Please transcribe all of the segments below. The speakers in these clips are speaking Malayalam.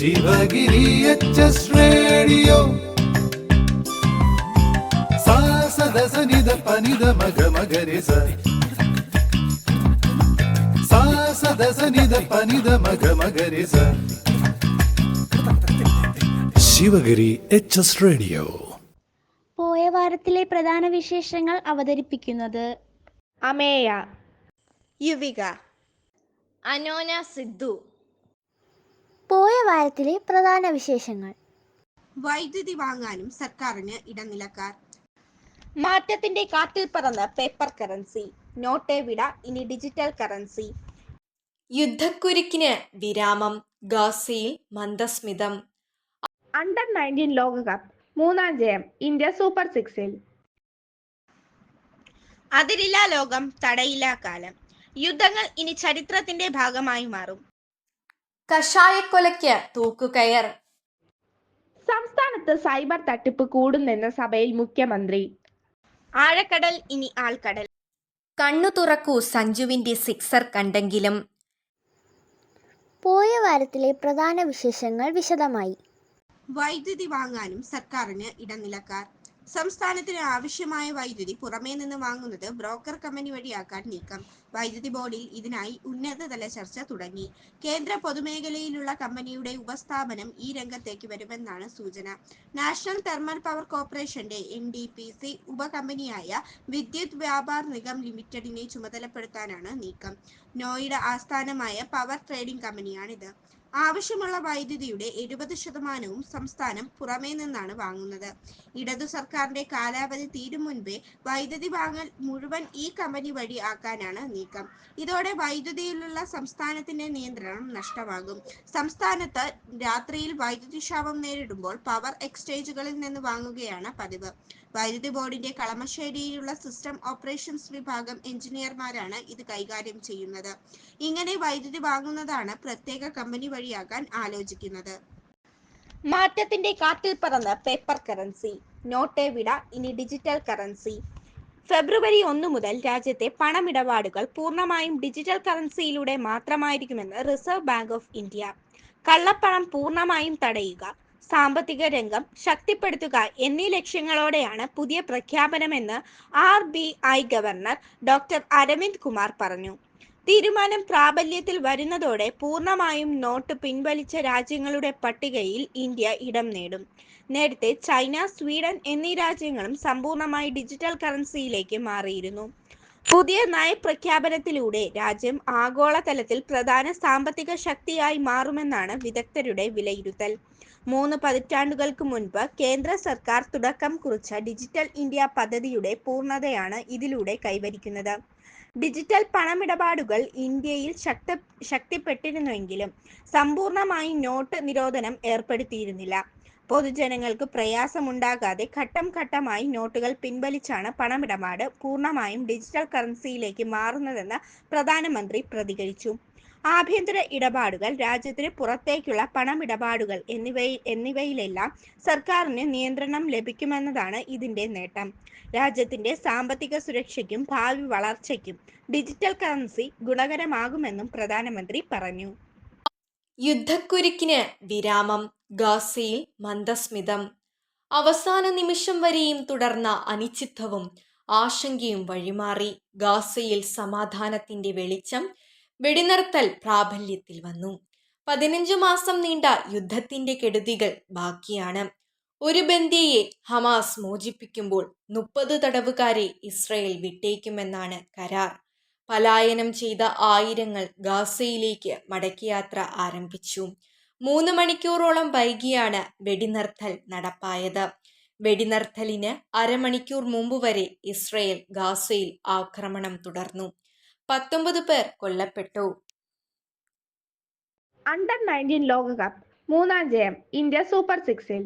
ശിവഗിരി എച്ച് റേഡിയോ സദസനിത പനിത മഗ മഗരിസ സദസനിത പനിത മഗ മഗരിസ ശിവഗിരി എച്ച് റേഡിയോ. പോയ വാരത്തിലെ പ്രധാന വിശേഷങ്ങൾ അവതരിപ്പിക്കുന്നത് അമേയ, യുവിക, അനോന സിദ്ധു. പോയ വാരത്തിലെ പ്രധാന വിശേഷങ്ങൾ. വൈദ്യുതി വാങ്ങാനും സർക്കാരിന് ഇടനിലക്കാർ. മാറ്റത്തിന്റെ കാറ്റിൽ പറന്ന പേപ്പർ കറൻസി, നോട്ടേ വിട ഇനി ഡിജിറ്റൽ കറൻസി. യുദ്ധക്കുരുക്കിന് വിരാമം, ഗാസയിൽ മന്ദസ്മിതം. അണ്ടർ 19 ലോകകപ്പ് 3-ാം ജയം, ഇന്ത്യ സൂപ്പർ 6-ൽ. അതിരില്ലാ ലോകം, തടയില്ലാ കാലം. യുദ്ധങ്ങൾ ഇനി ചരിത്രത്തിന്റെ ഭാഗമായി മാറും. കഷായക്കൊലയ്ക്ക് തൂക്കുകയർ. സംസ്ഥാനത്ത് സൈബർ തട്ടിപ്പ് കൂടുന്നെന്ന് സഭയിൽ മുഖ്യമന്ത്രി. ആഴക്കടൽ ഇനി ആൾക്കടൽ. കണ്ണു തുറക്കൂ, സഞ്ജുവിന്റെ സിക്സർ കണ്ടെങ്കിലും. പോയ വാരത്തിലെ പ്രധാന വിശേഷങ്ങൾ വിശദമായി. വൈദ്യുതി വാങ്ങാനും സർക്കാരിന് ഇടനിലക്കാർ. സംസ്ഥാനത്തിന് ആവശ്യമായ വൈദ്യുതി പുറമേ നിന്ന് വാങ്ങുന്നത് ബ്രോക്കർ കമ്പനി വഴിയാക്കാൻ നീക്കം. വൈദ്യുതി ബോർഡിൽ ഇതിനായി ഉന്നതതല ചർച്ച തുടങ്ങി. കേന്ദ്ര പൊതുമേഖലയിലുള്ള കമ്പനിയുടെ ഉപസ്ഥാപനം ഈ രംഗത്തേക്ക് വരുമെന്നാണ് സൂചന. നാഷണൽ തെർമൽ പവർ കോർപ്പറേഷന്റെ NTPC ഉപകമ്പനിയായ വിദ്യുത് വ്യാപാർ നിഗം ലിമിറ്റഡിനെ ചുമതലപ്പെടുത്താനാണ് നീക്കം. നോയിഡ ആസ്ഥാനമായ പവർ ട്രേഡിംഗ് കമ്പനിയാണിത്. ആവശ്യമുള്ള വൈദ്യുതിയുടെ 70% സംസ്ഥാനം പുറമേ നിന്നാണ് വാങ്ങുന്നത്. ഇടതു സർക്കാരിന്റെ കാലാവധി തീരും മുൻപേ വൈദ്യുതി വാങ്ങൽ മുഴുവൻ ഈ കമ്പനി വഴി ആക്കാനാണ് നീക്കം. ഇതോടെ വൈദ്യുതിയിലുള്ള സംസ്ഥാനത്തിന്റെ നിയന്ത്രണം നഷ്ടമാകും. സംസ്ഥാനത്ത് രാത്രിയിൽ വൈദ്യുതി ക്ഷാമം നേരിടുമ്പോൾ പവർ എക്സ്ചേഞ്ചുകളിൽ നിന്ന് വാങ്ങുകയാണ് പതിവ്. വൈദ്യുതി ബോർഡിന്റെ കളമശ്ശേരിയിലുള്ള സിസ്റ്റം ഓപ്പറേഷൻസ് വിഭാഗം എഞ്ചിനീയർമാരാണ് ഇത് കൈകാര്യം ചെയ്യുന്നത്. ഇങ്ങനെ വൈദ്യുതി വാങ്ങുന്നതാണ് പ്രത്യേക കമ്പനി വഴിയാക്കാൻ ആലോചിക്കുന്നത്. മാറ്റത്തിന്റെ കാറ്റിൽ പറന്ന പേപ്പർ കറൻസി, നോട്ടേ വിട ഇനി ഡിജിറ്റൽ കറൻസി. ഫെബ്രുവരി 1 മുതൽ രാജ്യത്തെ പണമിടപാടുകൾ പൂർണ്ണമായും ഡിജിറ്റൽ കറൻസിയിലൂടെ മാത്രമായിരിക്കുമെന്ന് റിസർവ് ബാങ്ക് ഓഫ് ഇന്ത്യ. കള്ളപ്പണം പൂർണ്ണമായും തടയുക, സാമ്പത്തിക രംഗം ശക്തിപ്പെടുത്തുക എന്നീ ലക്ഷ്യങ്ങളോടെയാണ് പുതിയ പ്രഖ്യാപനമെന്ന് RBI governor doctor Arvind Kumar പറഞ്ഞു. തീരുമാനം പ്രാബല്യത്തിൽ വരുന്നതോടെ പൂർണ്ണമായും നോട്ട് പിൻവലിച്ച രാജ്യങ്ങളുടെ പട്ടികയിൽ ഇന്ത്യ ഇടം നേടും. നേരത്തെ ചൈന, സ്വീഡൻ എന്നീ രാജ്യങ്ങളും സമ്പൂർണ്ണമായി ഡിജിറ്റൽ കറൻസിയിലേക്ക് മാറിയിരുന്നു. പുതിയ നയപ്രഖ്യാപനത്തിലൂടെ രാജ്യം ആഗോളതലത്തിൽ പ്രധാന സാമ്പത്തിക ശക്തിയായി മാറുമെന്നാണ് വിദഗ്ധരുടെ വിലയിരുത്തൽ. 3 പതിറ്റാണ്ടുകൾക്ക് മുൻപ് കേന്ദ്ര സർക്കാർ തുടക്കം കുറിച്ച ഡിജിറ്റൽ ഇന്ത്യ പദ്ധതിയുടെ പൂർണ്ണതയാണ് ഇതിലൂടെ കൈവരിക്കുന്നത്. ഡിജിറ്റൽ പണമിടപാടുകൾ ഇന്ത്യയിൽ ശക്തിപ്പെട്ടിരുന്നുവെങ്കിലും സമ്പൂർണ്ണമായി നോട്ട് നിരോധനം ഏർപ്പെടുത്തിയിരുന്നില്ല. പൊതുജനങ്ങൾക്ക് പ്രയാസമുണ്ടാകാതെ ഘട്ടം ഘട്ടമായി നോട്ടുകൾ പിൻവലിച്ചാണ് പണമിടപാട് പൂർണ്ണമായും ഡിജിറ്റൽ കറൻസിയിലേക്ക് മാറുന്നതെന്ന് പ്രധാനമന്ത്രി പ്രതികരിച്ചു. ആഭ്യന്തര ഇടപാടുകൾ, രാജ്യത്തിന് പുറത്തേക്കുള്ള പണമിടപാടുകൾ എന്നിവയിലെല്ലാം സർക്കാരിന് നിയന്ത്രണം ലഭിക്കുമെന്നതാണ് ഇതിന്റെ നേട്ടം. രാജ്യത്തിന്റെ സാമ്പത്തിക സുരക്ഷയ്ക്കും ഭാവി വളർച്ചയ്ക്കും ഡിജിറ്റൽ കറൻസി ഗുണകരമാകുമെന്നും പ്രധാനമന്ത്രി പറഞ്ഞു. യുദ്ധക്കുരുക്കിന് വിരാമം, ഗാസയിൽ മന്ദസ്മിതം. അവസാന നിമിഷം വരെയും തുടർന്ന അനിശ്ചിതത്വവും ആശങ്കയും വഴിമാറി. ഗാസയിൽ സമാധാനത്തിന്റെ വെളിച്ചം, വെടിനിർത്തൽ പ്രാബല്യത്തിൽ വന്നു. 15 മാസം നീണ്ട യുദ്ധത്തിന്റെ കെടുതികൾ ബാക്കിയാണ്. ഒരു ബന്ദിയെ ഹമാസ് മോചിപ്പിക്കുമ്പോൾ 30 തടവുകാരെ ഇസ്രയേൽ വിട്ടേക്കുമെന്നാണ് കരാർ. പലായനം ചെയ്ത ആയിരങ്ങൾ ഗാസയിലേക്ക് മടക്കയാത്ര ആരംഭിച്ചു. 3 മണിക്കൂറോളം വൈകിയാണ് വെടിനിർത്തൽ നടപ്പായത്. വെടിനിർത്തലിന് അരമണിക്കൂർ മുമ്പ് വരെ ഇസ്രയേൽ ഗാസയിൽ ആക്രമണം തുടർന്നു. 19 പേർ കൊല്ലപ്പെട്ടു. അണ്ടർ 19 ലോകകപ്പ് 3-ാം ജയം, ഇന്ത്യ സൂപ്പർ 6-ൽ.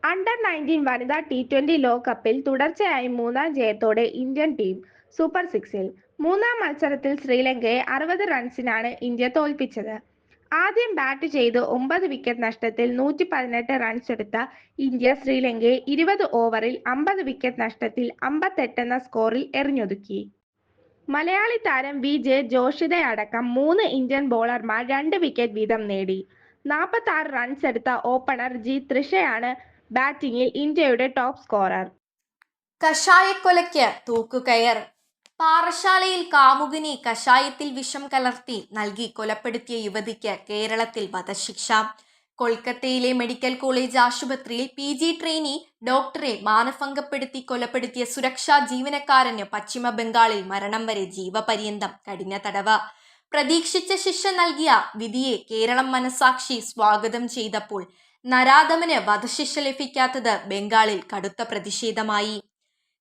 അണ്ടർ 19 വനിതാ T20 ലോകകപ്പിൽ തുടർച്ചയായി 3-ാം ജയത്തോടെ ഇന്ത്യൻ ടീം സൂപ്പർ 6-ൽ. 3-ാം മത്സരത്തിൽ ശ്രീലങ്കയെ 60 റൺസിനാണ് ഇന്ത്യ തോൽപ്പിച്ചത്. ആദ്യം ബാറ്റ് ചെയ്ത് 9 വിക്കറ്റ് നഷ്ടത്തിൽ 118 റൺസ് എടുത്ത ഇന്ത്യ ശ്രീലങ്കയെ 20 ഓവറിൽ 50 വിക്കറ്റ് നഷ്ടത്തിൽ 58 എന്ന സ്കോറിൽ എറിഞ്ഞൊതുക്കി. മലയാളി താരം VJ ജോഷിതയടക്കം 3 ഇന്ത്യൻ ബോളർമാർ 2 വിക്കറ്റ് വീതം നേടി. 46 റൺസ് എടുത്ത ഓപ്പണർ ജി തൃഷയാണ് ബാറ്റിംഗിൽ ഇന്ത്യയുടെ ടോപ്പ് സ്കോറർ. കഷായക്കൊലയ്ക്ക് തൂക്കുകയർ. പാറശാലയിൽ കാമുകനെ കഷായത്തിൽ വിഷം കലർത്തി നൽകി കൊലപ്പെടുത്തിയ യുവതിക്ക് കേരളത്തിൽ വധശിക്ഷ. കൊൽക്കത്തയിലെ മെഡിക്കൽ കോളേജ് ആശുപത്രിയിൽ PG ട്രെയിനി ഡോക്ടറെ മാനഭംഗപ്പെടുത്തി കൊലപ്പെടുത്തിയ സുരക്ഷാ ജീവനക്കാരന് പശ്ചിമ ബംഗാളിൽ മരണം വരെ ജീവപര്യന്തം കഠിന തടവ്. പ്രതീക്ഷിച്ച ശിക്ഷ നൽകിയ വിധിയെ കേരളം മനസാക്ഷി സ്വാഗതം ചെയ്തപ്പോൾ നരാധമന് വധശിക്ഷ ലഭിക്കാത്തത് ബംഗാളിൽ കടുത്ത പ്രതിഷേധമായി.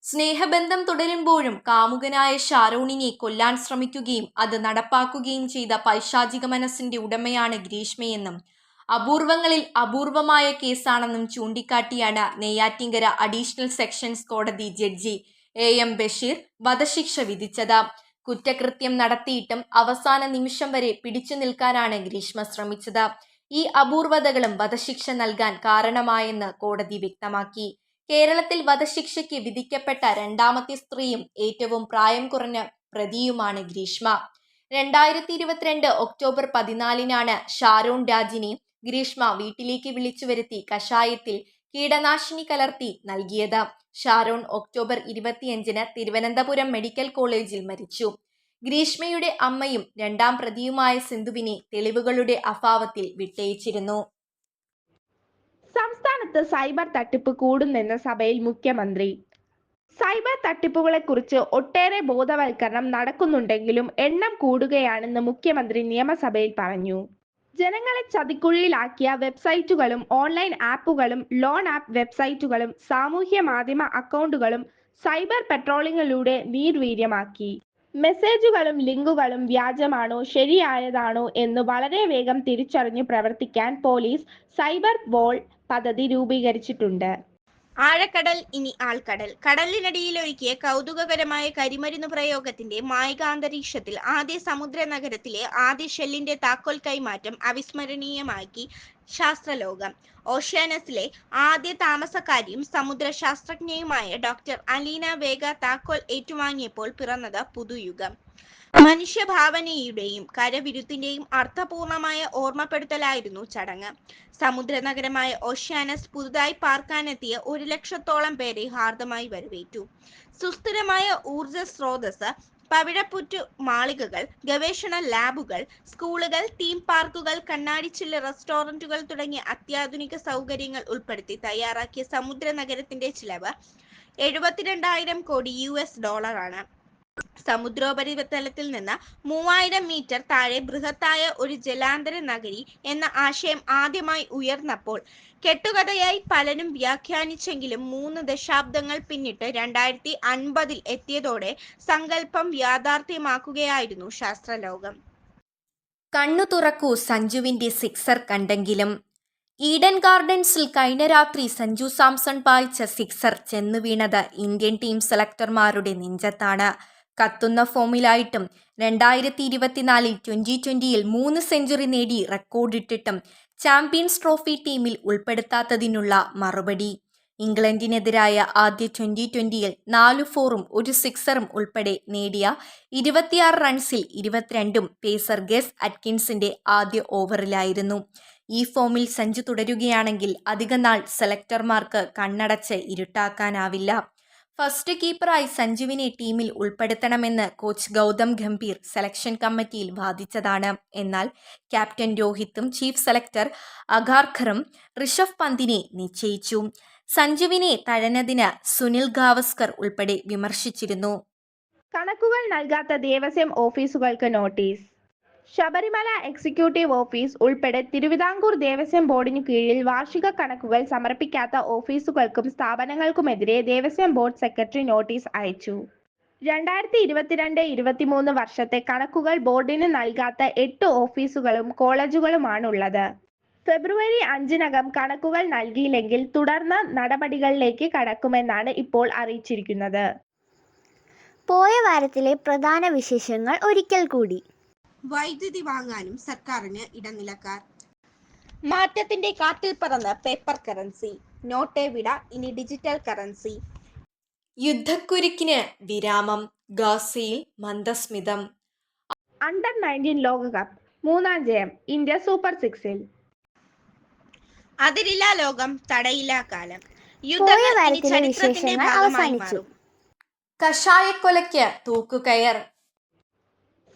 സ്നേഹബന്ധം തുടരുമ്പോഴും കാമുകനായ ഷാരോണിനെ കൊല്ലാൻ ശ്രമിക്കുകയും അത് നടപ്പാക്കുകയും ചെയ്ത പൈശാചിക മനസ്സിന്റെ ഉടമയാണ് ഗ്രീഷ്മയെന്നും അപൂർവങ്ങളിൽ അപൂർവമായ കേസാണെന്നും ചൂണ്ടിക്കാട്ടിയാണ് നെയ്യാറ്റിങ്കര അഡീഷണൽ സെഷൻസ് കോടതി ജഡ്ജി AM ബഷീർ വധശിക്ഷ വിധിച്ചത്. കുറ്റകൃത്യം നടത്തിയിട്ടും അവസാന നിമിഷം വരെ പിടിച്ചു നിൽക്കാനാണ് ഗ്രീഷ്മ ശ്രമിച്ചത്. ഈ അപൂർവതകളും വധശിക്ഷ നൽകാൻ കാരണമായെന്ന് കോടതി വ്യക്തമാക്കി. കേരളത്തിൽ വധശിക്ഷയ്ക്ക് വിധിക്കപ്പെട്ട രണ്ടാമത്തെ സ്ത്രീയും ഏറ്റവും പ്രായം കുറഞ്ഞ പ്രതിയുമാണ് ഗ്രീഷ്മ. 2022 ഒക്ടോബർ 14 ഷാരോൺ രാജിനെ ഗ്രീഷ്മ വീട്ടിലേക്ക് വിളിച്ചു വരുത്തി കഷായത്തിൽ കീടനാശിനി കലർത്തി നൽകിയത്. ഷാരോൺ ഒക്ടോബർ 25 തിരുവനന്തപുരം മെഡിക്കൽ കോളേജിൽ മരിച്ചു. ഗ്രീഷ്മയുടെ അമ്മയും രണ്ടാം പ്രതിയുമായ സിന്ധുവിനെ തെളിവുകളുടെ അഭാവത്തിൽ വിട്ടയച്ചിരുന്നു. സംസ്ഥാനത്ത് സൈബർ തട്ടിപ്പ് കൂടുന്നെന്ന് സഭയിൽ മുഖ്യമന്ത്രി. സൈബർ തട്ടിപ്പുകളെക്കുറിച്ച് ഒട്ടേറെ ബോധവൽക്കരണം നടക്കുന്നുണ്ടെങ്കിലും എണ്ണം കൂടുകയാണെന്ന് മുഖ്യമന്ത്രി നിയമസഭയിൽ പറഞ്ഞു. ജനങ്ങളെ ചതിക്കുഴിയിലാക്കിയ വെബ്സൈറ്റുകളും ഓൺലൈൻ ആപ്പുകളും ലോൺ ആപ്പ് വെബ്സൈറ്റുകളും സാമൂഹ്യ മാധ്യമ അക്കൗണ്ടുകളും സൈബർ പെട്രോളിങ്ങിലൂടെ നിർവീര്യമാക്കി. മെസ്സേജുകളും ലിങ്കുകളും വ്യാജമാണോ ശരിയായതാണോ എന്ന് വളരെ വേഗം തിരിച്ചറിഞ്ഞു പ്രവർത്തിക്കാൻ പോലീസ് സൈബർ വാൾ പദ്ധതി രൂപീകരിച്ചിട്ടുണ്ട്. ആഴക്കടൽ ഇനി ആൾക്കടൽ. കടലിനടിയിൽ ഒരുക്കിയ കൗതുകകരമായ കരിമരുന്ന് പ്രയോഗത്തിന്റെ മായികാന്തരീക്ഷത്തിൽ ആദ്യ സമുദ്ര നഗരത്തിലെ ആദ്യ ഷെല്ലിന്റെ താക്കോൽ കൈമാറ്റം അവിസ്മരണീയമാക്കി ശാസ്ത്രലോകം. ഓഷ്യാനസിലെ ആദ്യ താമസക്കാരിയും സമുദ്ര ശാസ്ത്രജ്ഞയുമായ ഡോക്ടർ അലീന വേഗ താക്കോൽ ഏറ്റുവാങ്ങിയപ്പോൾ പിറന്നത് പുതുയുഗം. മനുഷ്യഭാവനയുടെയും കരവിരുത്തിന്റെയും അർത്ഥപൂർണമായ ഓർമ്മപ്പെടുത്തലായിരുന്നു ചടങ്ങ്. സമുദ്ര നഗരമായ ഓഷ്യാനസ് പുതുതായി പാർക്കാനെത്തിയ 1 ലക്ഷത്തോളം പേരെ ഹാർദമായി വരവേറ്റു. സുസ്ഥിരമായ ഊർജ സ്രോതസ്, പവിഴപ്പുറ്റു മാളികകൾ, ഗവേഷണ ലാബുകൾ, സ്കൂളുകൾ, തീം പാർക്കുകൾ, കണ്ണാടിച്ചില്ല് റെസ്റ്റോറന്റുകൾ തുടങ്ങിയ അത്യാധുനിക സൗകര്യങ്ങൾ ഉൾപ്പെടുത്തി തയ്യാറാക്കിയ സമുദ്ര നഗരത്തിന്റെ ചിലവ് 72,000 കോടി US$. സമുദ്രോപരിതലത്തിൽ നിന്ന് 3000 മീറ്റർ താഴെ ബൃഹത്തായ ഒരു ജലാന്തര നഗരി എന്ന ആശയം ആദ്യമായി ഉയർന്നപ്പോൾ കെട്ടുകഥയായി പലരും വ്യാഖ്യാനിച്ചെങ്കിലും 3 ദശാബ്ദങ്ങൾ പിന്നിട്ട് 2050 എത്തിയതോടെ സങ്കല്പം യാഥാർത്ഥ്യമാക്കുകയായിരുന്നു ശാസ്ത്രലോകം. കണ്ണു തുറക്കൂ സഞ്ജുവിന്റെ സിക്സർ കണ്ടെങ്കിലും. ഈഡൻ ഗാർഡൻസിൽ കഴിഞ്ഞ രാത്രി സഞ്ജു സാംസൺ പായിച്ച സിക്സർ ചെന്നു വീണത് ഇന്ത്യൻ ടീം സെലക്ടർമാരുടെ നെഞ്ചത്താണ്. കത്തുന്ന ഫോമിലായിട്ടും 2024 2020 3 സെഞ്ചുറി നേടി റെക്കോർഡിട്ടിട്ടും ചാമ്പ്യൻസ് ട്രോഫി ടീമിൽ ഉൾപ്പെടുത്താത്തതിനുള്ള മറുപടി. ഇംഗ്ലണ്ടിനെതിരായ ആദ്യ 2020 4 4-ഉം 1 സിക്സറും ഉൾപ്പെടെ നേടിയ 26 റൺസിൽ 22-ഉം പേസർ ഗസ് അറ്റ്കിൻസിന്റെ ആദ്യ ഓവറിലായിരുന്നു. ഈ ഫോമിൽ സഞ്ജു തുടരുകയാണെങ്കിൽ അധികനാൾ സെലക്ടർമാർക്ക് കണ്ണടച്ച് ഇരുട്ടാക്കാനാവില്ല. ഫസ്റ്റ് കീപ്പറായി സഞ്ജുവിനെ ടീമിൽ ഉൾപ്പെടുത്തണമെന്ന് കോച്ച് ഗൗതം ഗംഭീർ സെലക്ഷൻ കമ്മിറ്റിയിൽ വാദിച്ചതാണ്. എന്നാൽ ക്യാപ്റ്റൻ രോഹിത്തും ചീഫ് സെലക്ടർ അഗാർക്കറും ഋഷഭ് പന്തിനെ നിശ്ചയിച്ചു. സഞ്ജുവിനെ തഴഞ്ഞതിന് സുനിൽ ഗാവസ്കർ ഉൾപ്പെടെ വിമർശിച്ചിരുന്നു. കണക്കുകൾ നൽകാത്ത ദേവസ്വം ഓഫീസുകൾക്ക് നോട്ടീസ്. ശബരിമല എക്സിക്യൂട്ടീവ് ഓഫീസ് ഉൾപ്പെടെ തിരുവിതാംകൂർ ദേവസ്വം ബോർഡിനു കീഴിൽ വാർഷിക കണക്കുകൾ സമർപ്പിക്കാത്ത ഓഫീസുകൾക്കും സ്ഥാപനങ്ങൾക്കുമെതിരെ ദേവസ്വം ബോർഡ് സെക്രട്ടറി നോട്ടീസ് അയച്ചു. 2022-23 വർഷത്തെ കണക്കുകൾ ബോർഡിന് നൽകാത്ത 8 ഓഫീസുകളും കോളേജുകളുമാണുള്ളത്. ഫെബ്രുവരി 5-നകം കണക്കുകൾ നൽകിയില്ലെങ്കിൽ തുടർന്ന നടപടികളിലേക്ക് കടക്കുമെന്നാണ് ഇപ്പോൾ അറിയിച്ചിരിക്കുന്നത്. പോയ വാരത്തിലെ പ്രധാന വിശേഷങ്ങൾ ഒരിക്കൽ കൂടി. വൈദ്യുതി വാങ്ങാനും സർക്കാരിന് ഇടനിലക്കാർ. മാറ്റത്തിന്റെ കാറ്റിൽ പറന്ന പേപ്പർ കറൻസി. നോട്ട് വിട, ഇനി ഡിജിറ്റൽ കറൻസി. യുദ്ധക്കുരുക്കിന് വിരാമം. ഗാസയിൽ മന്ദസ്മിതം. അണ്ടർ 19 ലോകകപ്പ് 3-ാം ജയം. India super 6-ൽ. അതിരില്ലാ ലോകം, തടയില്ലാ കാലം. പോയ യുദ്ധങ്ങൾ ഇനി വാരത്തിലെ ചരിത്രത്തിന്റെ വിശേഷങ്ങൾ ഭാഗമായി അവസാനിച്ചു. മാറും. കഷായക്കൊലയ്ക്ക് തൂക്കുകയർ.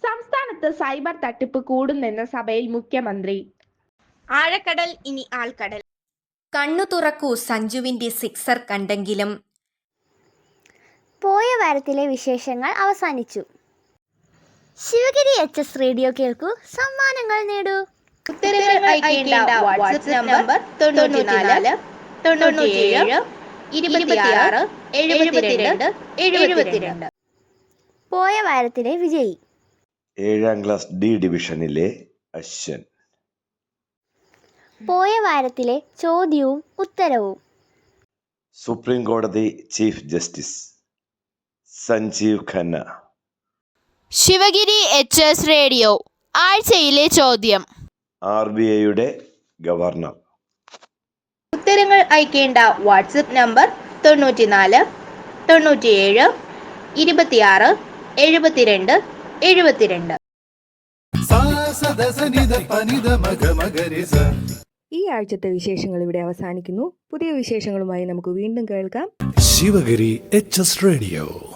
സംസ്ഥാനത്ത് സൈബർ തട്ടിപ്പ് കൂടുന്നെന്ന സഭയിൽ മുഖ്യമന്ത്രി. ആഴക്കടൽ ഇനി ആൾക്കടൽ. കണ്ണു തുറക്കൂ സഞ്ജുവിന്റെ സിക്സർ കണ്ടെങ്കിലും. പോയ വാരത്തിലെ വിശേഷങ്ങൾ അവസാനിച്ചു. ശിവഗിരി HS റേഡിയോ കേൾക്കൂ, സമ്മാനങ്ങൾ നേടൂ. ഉത്തരങ്ങൾ അയക്കേണ്ട വാട്സ്ആപ്പ് നമ്പർ 94 97 26 72 72. പോയ വാരത്തിലെ വിജയി. 7ാം ക്ലാസ് D ഡിവിഷനിലെ അശ്വൻ. പോയ വാരത്തിലെ ചോദ്യവും ഉത്തരവും. സുപ്രീം കോടതി chief justice Sanjiv Khanna. Sivagiri HS radio ആഴ്ചയിലെ ചോദ്യം. RBIയുടെ ഗവർണർ. ഉത്തരങ്ങൾ അയക്കേണ്ട WhatsApp number 94 97 26 72 72. sa sa da sa ni da pa ni da ma ga ma ga re sa. ഈ ആഴ്ചത്തെ വിശേഷങ്ങൾ ഇവിടെ അവസാനിക്കുന്നു. പുതിയ വിശേഷങ്ങളുമായി നമുക്ക് വീണ്ടും കേൾക്കാം. Sivagiri HS radio.